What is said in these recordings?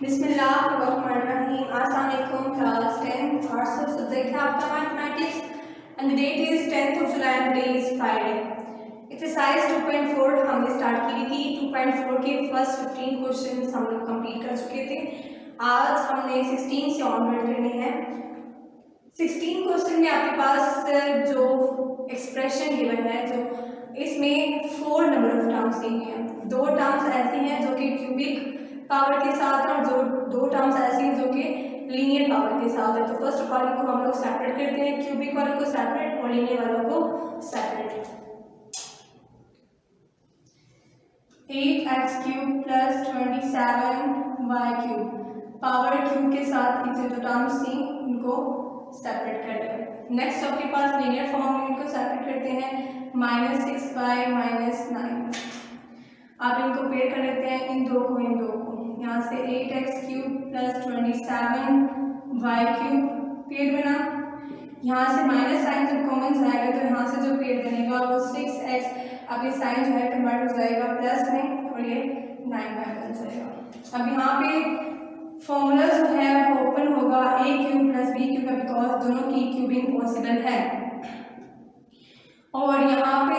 बिस्मिल्लाहिर्रहमानिर्रहीम। अस्सलाम वालेकुम क्लास 10 आर्ट्स सब्जेक्ट है आपका mathematics and the date is 10th of July and today is Friday। Exercise 2.4 हमने स्टार्ट की थी। 2.4 के फर्स्ट 15 क्वेश्चंस हम लोग कंप्लीट कर चुके थे। आज हमने 16 से ऑनवर्ड करने हैं। 16 क्वेश्चन में आपके पास जो एक्सप्रेशन गिवन है, जो इसमें 4 नंबर ऑफ टर्म्स दिए हैं। 2 टर्म्स ऐसी हैं जो कि क्यूबिक पावर के साथ है और जो 2 टर्म्स ऐसी हैं जो कि लीनियर पावर के साथ है। तो फर्स्ट ऑफ ऑल इनको हम लोग सेपरेट करते हैं, क्यूबिक वालों को सेपरेट और लीनियर वालों को separate. 8x cube plus 27y cube power cube के साथ की जो टर्म्स थी उनको सेपरेट कर लिया। नेक्स्ट आपके पास लीनियर फॉर्म में इनको सेपरेट करते हैं, -6y -9। आप इनको पेयर कर लेते हैं, इन दो को यहाँ से 8x cube plus 27y cube pair बना। यहाँ से माइनस साइन जब कॉमन जाएगा तो यहाँ से जो पेयर बनेगा वो 6x, अब ये साइन जो है कन्वर्ट हो जाएगा प्लस में और ये 9y बन जाएगा। अब यहाँ पे फॉर्मूला जो है वो ओपन होगा a cube plus b cube का, बिकॉज दोनों की क्यूबिंग पॉसिबल है। और यहाँ पे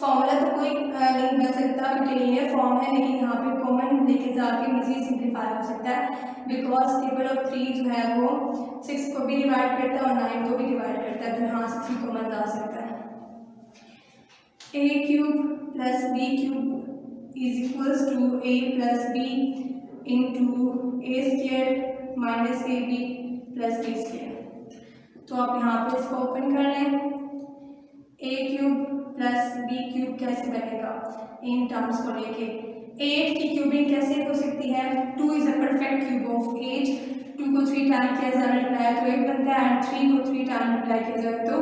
फॉर्मूला तो कोई नहीं बन सकता क्योंकि लीनियर फॉर्म है, लेकिन यहाँ पे कॉमन लेके जाके मजीद सिंप्लीफाई हो सकता है, बिकॉज टेबल ऑफ 3 जो है वो 6 को भी डिवाइड करता है और 9 को भी डिवाइड करता है, तो यहाँ से 3 कॉमन जा सकता है। a cube plus b cube is equals to a plus b into a square minus ab plus b square. तो आप यहाँ पे इसको ओपन कर लें। a cube plus b cube कैसे बनेगा इन टर्म्स को लेके। 8 की क्यूबिंग कैसे हो सकती है, 2 is a perfect cube of 8। 2 को 3 टाइम किया जाए मल्टीप्लाई तो 8 बनता है, एंड 3 को 3 टाइम मल्टीप्लाई किया जाए तो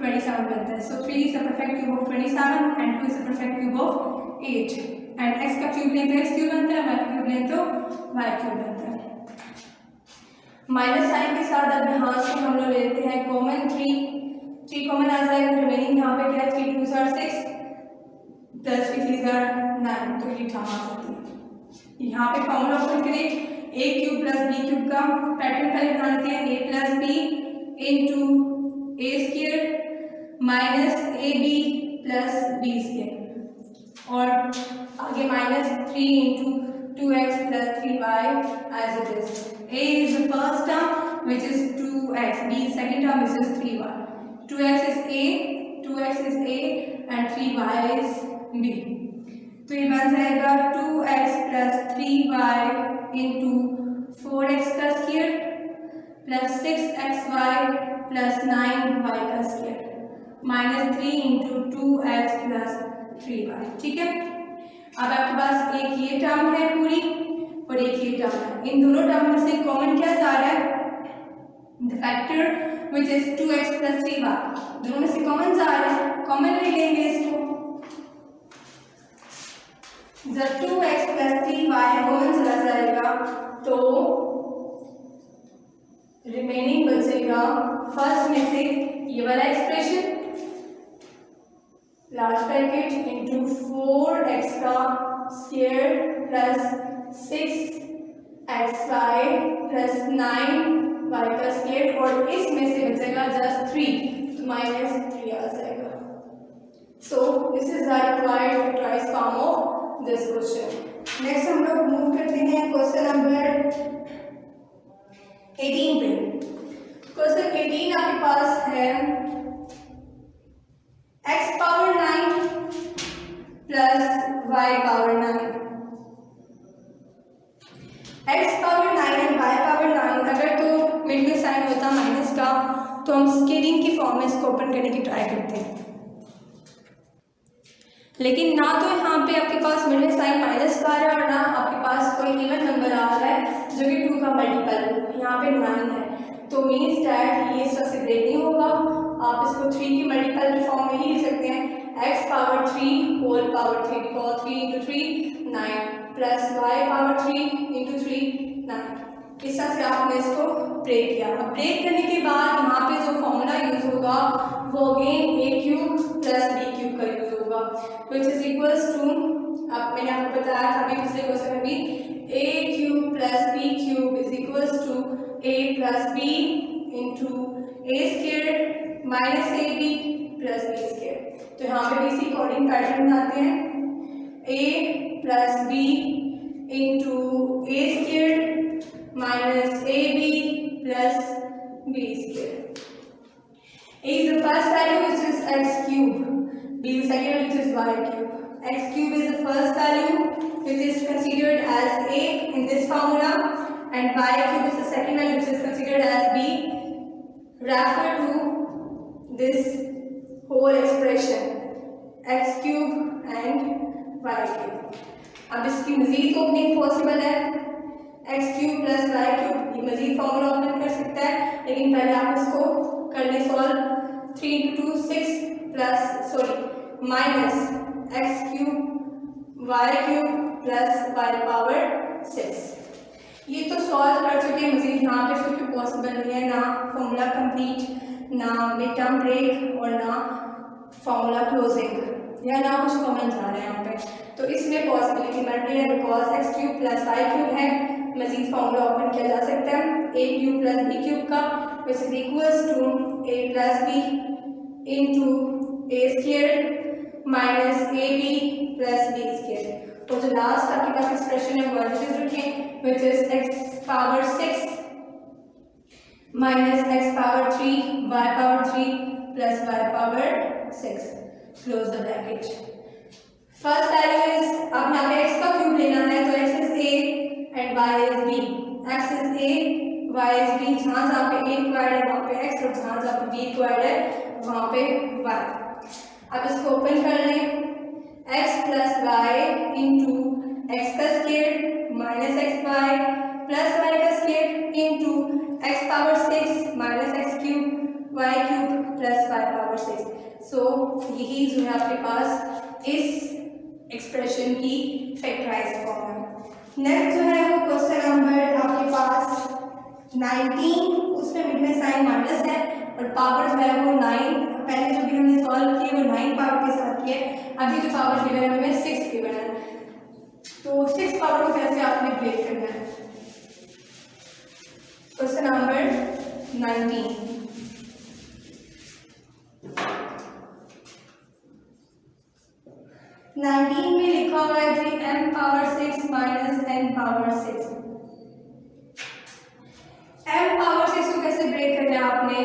27 बनता है। सो 3 is a perfect cube of 27 and 2 is a perfect cube of 8। And x का क्यूब लें तो x क्यूब बनता है, y का क्यूब लें तो y क्यूब बनता है। माइनस साइन के साथ अब यहाँ से हम लोग लेते हैं कॉमन 3 कॉमन आ जाएगा, रिमेनिंग यहाँ पे क्या है 3 2 are 6 प्लस 3 are 9, तो ये टर्म आ जाती है। यहाँ पे फॉर्मूला ओपन करें, a cube plus b cube का पैटर्न पहले बना लेते हैं, a plus b into a square minus ab plus b square और आगे -3 into 2x plus 3y as it is. a is the first term which is 2x, b is second term which is 3y। 2x is a, 2x is a and 3y is b। तो ये बन जाएगा 2x plus 3y into 4x का square plus 6xy plus 9y का square -3 into 2x plus 3y। ठीक है, अब आपके पास एक ये टर्म है पूरी और एक ये टर्म है। इन दोनों टर्म में से कॉमन क्या जा रहा है, the factor which is 2x plus 3y, दोनों में से कॉमन जा रहा है, कॉमन ले लेंगे इसको। जब 2x plus 3y कॉमन चला जाएगा तो रिमेनिंग बचेगा फर्स्ट में से ये वाला expression large bracket into 4x का square plus 6xy plus 9y का स्क्वायर और इसमें से बचेगा जस्ट 3, तो -3 आ जाएगा। So this is the required factorised form of this question. Next हम लोग मूव करते हैं क्वेश्चन नंबर 18 पे। क्वेश्चन 18 आपके पास है x power 9 plus y power 9। x power 9 and y power 9 अगर तो मिड में साइन होता माइनस का तो हम स्केलिंग की फॉर्म में इसको ओपन करने की ट्राई करते हैं, लेकिन ना तो यहाँ पे आपके पास मिड में साइन माइनस का है और ना आपके पास कोई इवन नंबर आ रहा है जो कि 2 का मल्टीपल है, यहाँ पे 9 है, तो मीन्स डैट ये इसका सेपरेट नहीं होगा। आप इसको 3 की मल्टीपल की फॉर्म में ही लिख सकते हैं, x power 3 whole power 3, because 3 into 3 9 plus y power 3 into 3 9। इस तरह से आपने इसको ब्रेक किया। अब ब्रेक करने के बाद यहाँ पे जो फॉर्मूला यूज होगा वो again a cube plus b cube का यूज होगा, विच इज इक्वल्स टू, अब मैंने आपको बताया था अभी पिछले क्वेश्चन में भी, a cube plus b a plus b into a square minus a b plus b square. तो यहाँ पे भी इसी अकॉर्डिंग पैटर्न बनाते हैं, a plus b into a square minus a b plus b square. A is the first value which is x cube, b is the second value which is y cube. X cube is the first value which is considered as a in this formula, and y cube is the second value which is considered as b. Refer to this whole expression x cube and y cube. अब इसकी मजीद opening possible है, x cube plus y cube, ये मजीद formula open कर सकता है, लेकिन पहले आप इसको कर ले solve. 3 into 2 6 plus minus x cube y cube plus y power 6। ये तो सॉल्व कर चुके हैं, मजीद यहाँ पे कुछ भी पॉसिबल नहीं है, ना फॉर्मूला कंप्लीट, ना मिड टर्म ब्रेक और ना फॉर्मूला क्लोजिंग, या ना कुछ कॉमन जा रहा है यहाँ पे। तो इसमें पॉसिबिलिटी बढ़ रही है because x cube plus y cube है, मजीद फॉर्मूला ओपन किया जा सकता है a cube plus b cube का, which is equals to a plus b into a square minus a b plus b square. तो जो लास्ट आपके पास एक्सप्रेशन है वो एज रखें, which is x power 6 minus x power 3 y power 3 plus y power 6, close the bracket. First value is, अब यहाँ पे x का क्यूब लेना है तो x is a and y is b, x is a y is b, जहाँ जहाँ पे a रिक्वायर्ड है वहाँ पे x और जहाँ जहाँ पे b रिक्वायर्ड है वहाँ पे y। अब इसको ओपन कर लें, x plus y into x का square minus x y plus y का square into x power 6 minus x cube y cube plus y power 6। So यही जो है आपके पास इस एक्सप्रेशन की फैक्टराइज फॉर्म है। नेक्स्ट जो है वो क्वेश्चन नंबर आपके पास 19, उसमें मिड में साइन माइनस है और पावर जो है वो 9, पहले जो भी हमने सॉल्व किए वो 9 पावर के साथ किए, अभी जो पावर गिवन है हमें 6 गिवन है। तो 6 पावर को कैसे आपने ब्रेक करना है। क्वेश्चन नंबर 19, में लिखा हुआ है जी m power 6 minus n power 6। m power 6 को कैसे ब्रेक करना है आपने,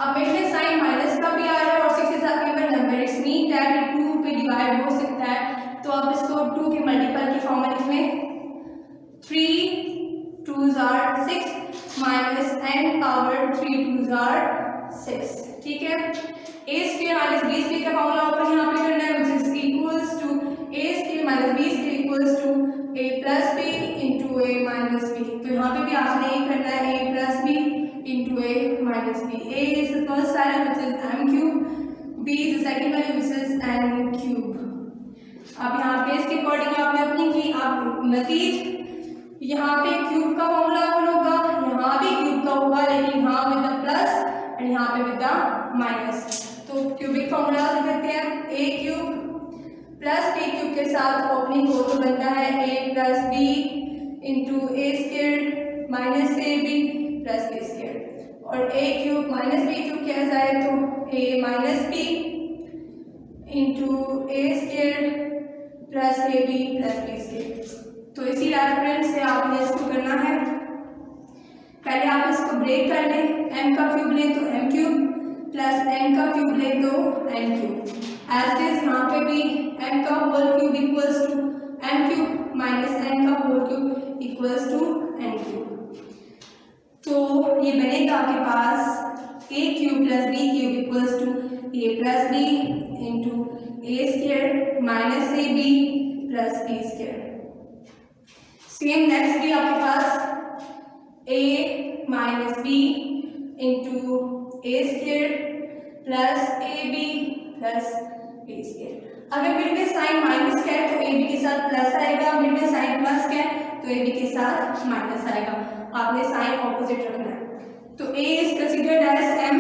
अब मिड में साइन माइनस का भी आ रहा है और 6 is a even number, it's mean that 2 पे डिवाइड हो सकता है, तो आप इसको 2 के मल्टीपल की फॉर्म में लिख लें, 3 2s are 6 minus n power 3 2s are 6, ठीक है। a square minus b square का फॉर्मूला ऊपर यहाँ पे करना है, which is equals to a square minus b square equals to a plus b into a minus b। तो यहाँ पे भी आपने ये करना है a plus b into a minus b। a is the first value which is m cube, b is the second value which is n cube. अब यहाँ पे इसके अकॉर्डिंग आपने अपनी की, आप मजीद यहाँ पे क्यूब का फॉर्मूला होगा, यहाँ भी क्यूब का होगा लेकिन यहाँ विद द प्लस एंड यहाँ पे विद द माइनस। तो क्यूबिक फॉर्मूला से करते हैं, a cube plus b cube के साथ ओपनिंग हो तो बनता है a plus b into a square minus a b plus b square, और a cube minus b cube किया जाए तो a minus b into a square plus a b plus b square. तो इसी रेफरेंस से आपने इसको करना है, पहले आप इसको ब्रेक कर लें, m का क्यूब लें तो m क्यूब प्लस n का क्यूब लें तो n cube, as it is यहाँ पे भी m का whole cube equals to m cube minus n का whole cube equals to n cube. तो ये बनेगा आपके पास a cube plus b cube equals to a plus b into a square minus a b plus b square. Same next भी आपके पास a minus b into a square plus a b plus b square. अगर mid में sign minus का है तो A B के साथ प्लस आएगा, मिड में साइन प्लस का है तो ए बी के साथ माइनस आएगा, आपने साइन ऑपोजिट रखना है। तो a is considered as m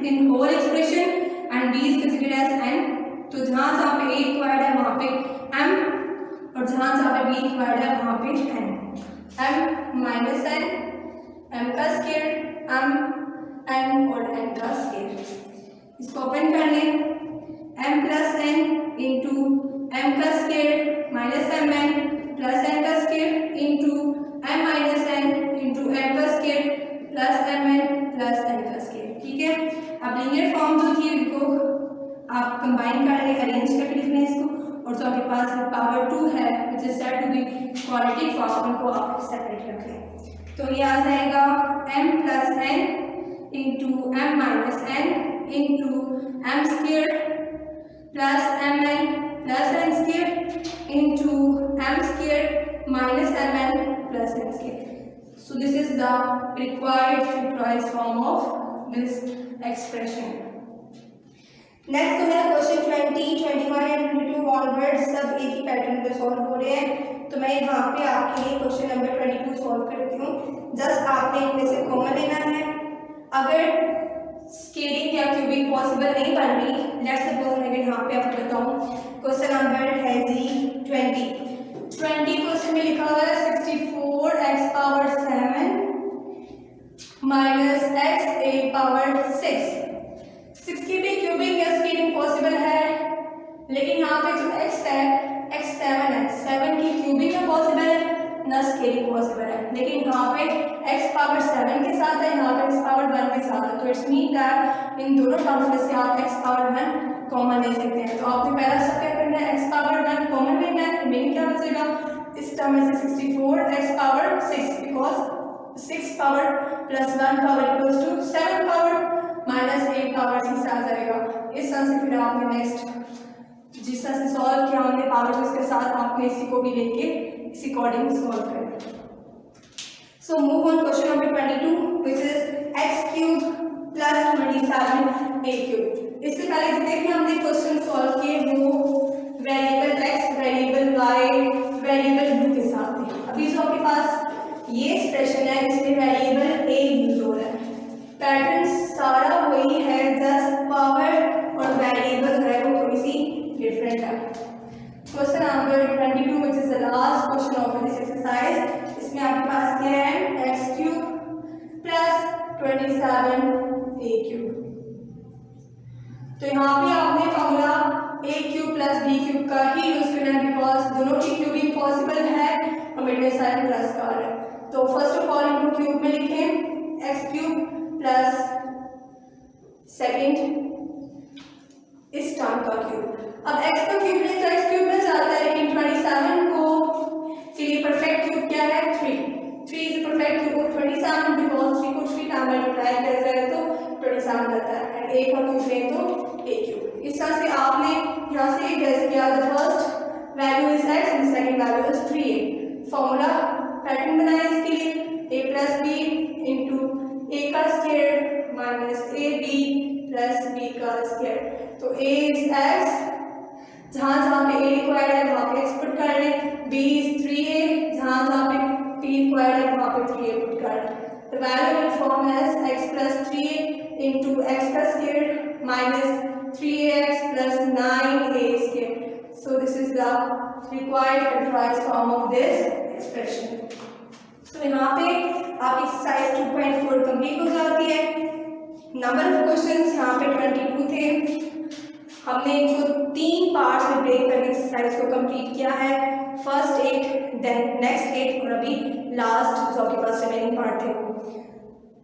in whole expression and b is considered as n। तो जहाँ जहाँ पे a रिक्वायर्ड है वहाँ पे m और जहाँ जहाँ पे b रिक्वायर्ड है वहाँ पे n। m minus n m का स्क्वायर m n और n का स्क्वायर। इसको ओपन कर लें, m plus n into m का square minus m n plus n का square into m minus n into m का square plus m n plus n का स्क्वायर। ठीक है, अब लीनियर फॉर्म जो थी उनको आप कंबाइन कर लें, अरेंज करके लिख लें इसको, और जो आपके पास पावर 2 है which is said to be quadratic form, उनको आप सेपरेट रख लें। तो ये आ जाएगा m plus n into m minus n into m square plus m n plus n square into m square minus m n plus n square. So this is the required factorized form of this expression. Next जो है question 20, 21 and 22 onward सब एक ही pattern पे solve हो रहे हैं। तो मैं यहाँ पे आपके लिए क्वेश्चन नंबर 22 सॉल्व करती हूँ। जस्ट आपने इनमें से कॉमन लेना है। अगर स्केलिंग या क्यूबिंग पॉसिबल नहीं बन रही, लेट्स सपोज मैं यहाँ पे आपको बताऊँ, क्वेश्चन नंबर है जी 20 क्वेश्चन में लिखा हुआ है 64x power 7 minus x a power 6। 60 भी क्यूबिंग या स्केलिंग पॉसिबल है, लेकिन यहाँ पे जो x है x 7 है, 7 की क्यूबिंग में पॉसिबल है ना स्केलिंग पॉसिबल है, लेकिन यहाँ पे x पावर 7 के साथ है, यहाँ पे x पावर 1 के साथ है। तो इट्स मीन दैट इन दोनों टर्म्स में से आप x पावर 1 कॉमन ले सकते हैं। तो आपने पहला स्टेप क्या करना है, x पावर 1 कॉमन लेना है। रिमेनिंग क्या बचेगा इस टर्म में से 64x power 6, because 6 power plus 1 power equals to 7 power minus 8 power 6 आ जाएगा। इस तरह से फिर आपने नेक्स्ट जिस तरह से सॉल्व किया हमने पावर 6 के साथ, आपने इसी को भी लेके इसी अकॉर्डिंग सॉल्व करना। So move on question number 22 which is x cube plus 27 a cube. इससे पहले जितने भी हमने क्वेश्चन सॉल्व किए वो variable x, variable y, variable u के साथ थे। अभी जो आपके पास ये एक्सप्रेशन है इसमें वेरिएबल a यूज हो रहा है। पैटर्न सारा वही है, जस्ट पावर और वेरिएबल है वो थोड़ी सी डिफरेंट है। Question number 22 which is the last question of this exercise. इसमें आपके पास क्या है x cube plus 27 a cube. तो यहाँ पे आपने formula a cube plus b cube का ही यूज करना है, बिकॉज दोनों की क्यूबिंग पॉसिबल है और मिड में साइन प्लस का है। तो फर्स्ट ऑफ ऑल इनको क्यूब में लिखें, x क्यूब प्लस सेकेंड इस टर्म का क्यूब। अब x का क्यूब नहीं तो x क्यूब में जाता है, लेकिन 27 को के लिए परफेक्ट क्यूब क्या है 3 is perfect cube of 27 because 3 को 3 टाइम मल्टीप्लाई किया जाए तो 27 बनता है, एंड a का क्यूब लें तो a क्यूब। इस तरह से आपने यहाँ से गेस किया the first value is x and second value is 3a। Formula pattern बनाया इसके लिए a plus b into a का square minus a b plus b का स्क्वायर। तो a इज x, जहाँ जहाँ पे a रिक्वायर्ड है वहाँ पे x पुट कर लें, b इज 3a, जहाँ जहाँ पे p रिक्वायर्ड है वहाँ पे 3a पुट कर लें। The value will form as x plus 3a into x का square minus 3ax plus 9a square. So this is the required factorized form of this expression. तो यहाँ पे आपकी एक्सरसाइज 2.4 कंप्लीट हो जाती है। नंबर ऑफ क्वेश्चंस यहाँ पे 22 थे। हमने इनको 3 पार्ट्स में ब्रेक करके एक्सरसाइज को कंप्लीट किया है, फर्स्ट 8 देन नेक्स्ट 8 और अभी लास्ट जो आपके पास रिमेनिंग पार्ट थे।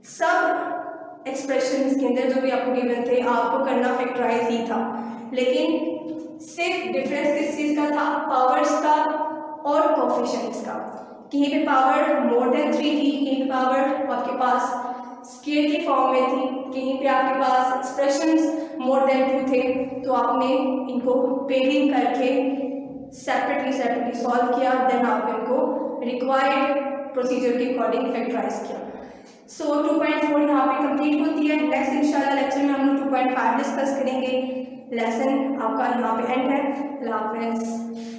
सब एक्सप्रेशंस के अंदर जो भी आपको गिवन थे आपको करना फैक्टराइज ही था, लेकिन सिर्फ डिफरेंस किस चीज़ का था, पावर्स का और कोफिशिएंट्स का। कहीं पे पावर मोर देन 3 थी, कहीं पे पावर आपके पास स्क्वायर की फॉर्म में थी, कहीं पे आपके पास एक्सप्रेशंस मोर देन 2 थे। तो आपने इनको पेयरिंग करके सेपरेटली सॉल्व किया, देन आपने इनको रिक्वायर्ड प्रोसीजर के अकॉर्डिंग फैक्टराइज किया। सो 2.4 यहाँ पे कंप्लीट होती है। नेक्स्ट इंशाल्लाह लेक्चर में हम लोग 2.5 डिस्कस करेंगे। लेसन आपका यहाँ पे एंड है। अल्लाह हाफ़िज़।